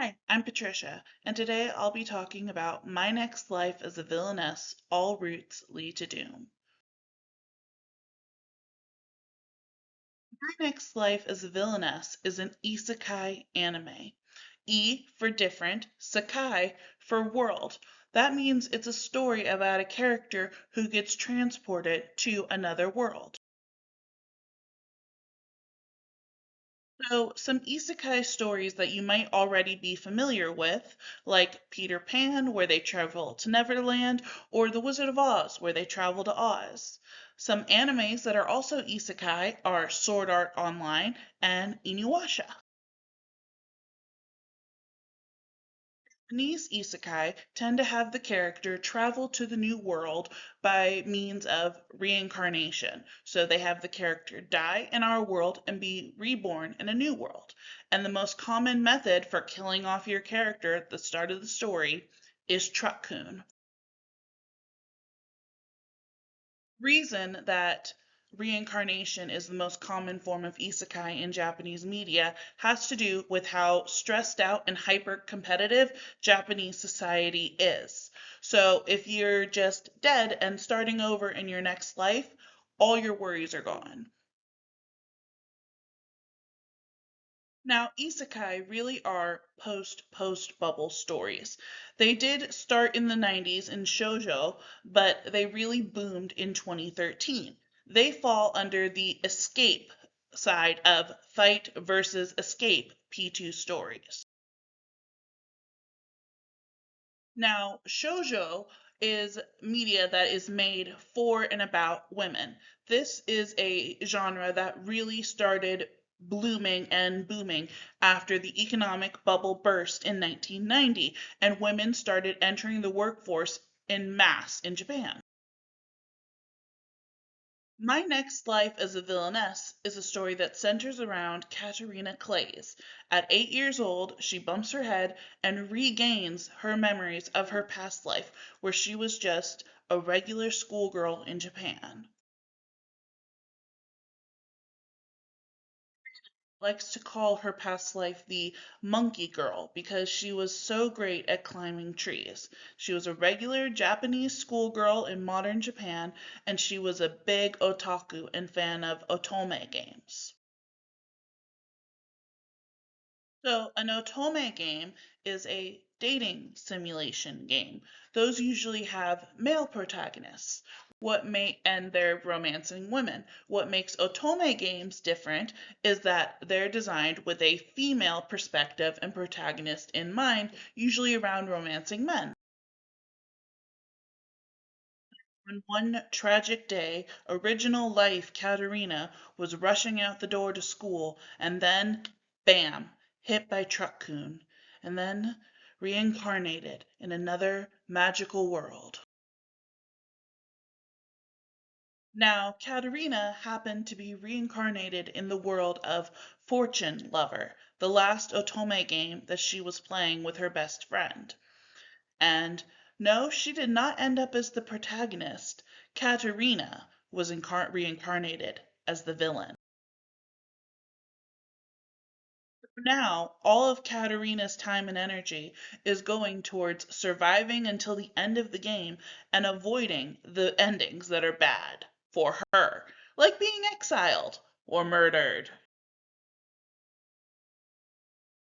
Hi, I'm Patricia, and today I'll be talking about my next life as a villainess. All routes lead to doom. My next life as a villainess is an isekai anime. E for different, sekai for world. That means it's a story about a character who gets transported to another world. So, some isekai stories that you might already be familiar with, like Peter Pan, where they travel to Neverland, or The Wizard of Oz, where they travel to Oz. Some animes that are also isekai are Sword Art Online and Inuyasha. Japanese isekai tend to have the character travel to the new world by means of reincarnation. So they have the character die in our world and be reborn in a new world. And the most common method for killing off your character at the start of the story is truckun. Reason that reincarnation is the most common form of isekai in Japanese media has to do with how stressed out and hyper competitive Japanese society is. So if you're just dead and starting over in your next life, all your worries are gone. Now, isekai really are post bubble stories. They did start in the 90s in shoujo, but they really boomed in 2013. They fall under the escape side of fight versus escape P2 stories. Now, shoujo is media that is made for and about women. This is a genre that really started blooming and booming after the economic bubble burst in 1990 and women started entering the workforce in mass in Japan. My Next Life as a Villainess is a story that centers around Katerina Clays. At 8 years old, she bumps her head and regains her memories of her past life, where she was just a regular schoolgirl in Japan. Likes to call her past life the monkey girl because she was so great at climbing trees. She was a regular Japanese schoolgirl in modern Japan, and she was a big otaku and fan of otome games. So, an otome game is a dating simulation game. Those usually have male protagonists. And they're romancing women. What makes otome games different is that they're designed with a female perspective and protagonist in mind, usually around romancing men. On one tragic day, original life Katerina was rushing out the door to school, and then, bam, hit by truckun, and then reincarnated in another magical world. Now, Katerina happened to be reincarnated in the world of Fortune Lover, the last otome game that she was playing with her best friend. And no, she did not end up as the protagonist. Katerina was reincarnated as the villain. Now, all of Katerina's time and energy is going towards surviving until the end of the game and avoiding the endings that are bad for her, like being exiled or murdered.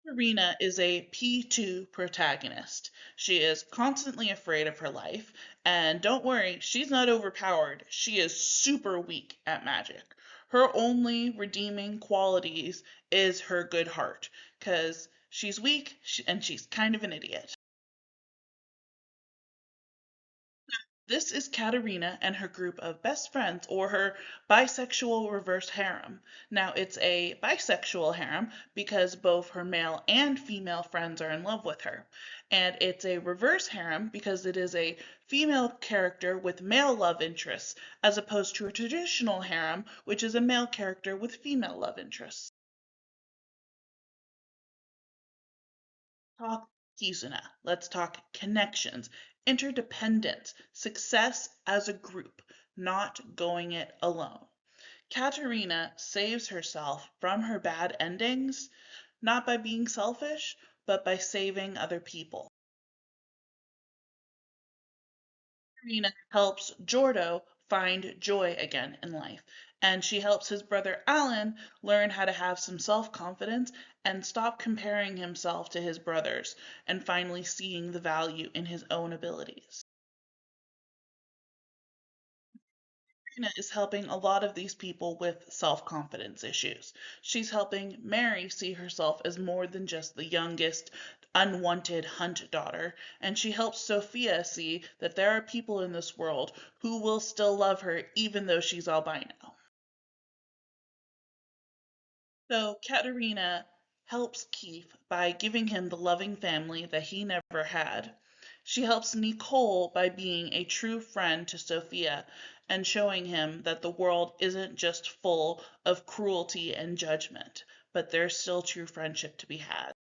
Serena is a P2 protagonist. She is constantly afraid of her life, and don't worry, she's not overpowered. She is super weak at magic. Her only redeeming qualities is her good heart, because she's weak and she's kind of an idiot. This is Katerina and her group of best friends, or her bisexual reverse harem. Now, it's a bisexual harem because both her male and female friends are in love with her. And it's a reverse harem because it is a female character with male love interests, as opposed to a traditional harem, which is a male character with female love interests. Talk Kizuna. Let's talk connections, interdependence, success as a group, not going it alone. Katerina saves herself from her bad endings not by being selfish, but by saving other people. Katerina helps Jordo find joy again in life, and she helps his brother Alan learn how to have some self confidence and stop comparing himself to his brothers, and finally seeing the value in his own abilities. Katrina is helping a lot of these people with self confidence issues. She's helping Mary see herself as more than just the youngest, unwanted hunt daughter, and she helps Sophia see that there are people in this world who will still love her even though she's albino. So Katerina helps Keith by giving him the loving family that he never had. She helps Nicole by being a true friend to Sophia and showing him that the world isn't just full of cruelty and judgment, but there's still true friendship to be had.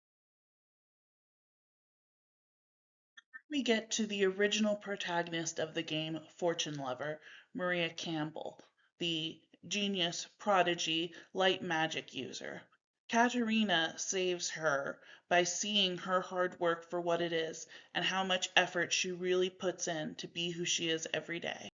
We get to the original protagonist of the game, Fortune Lover, Maria Campbell, the genius, prodigy, light magic user. Katerina saves her by seeing her hard work for what it is and how much effort she really puts in to be who she is every day.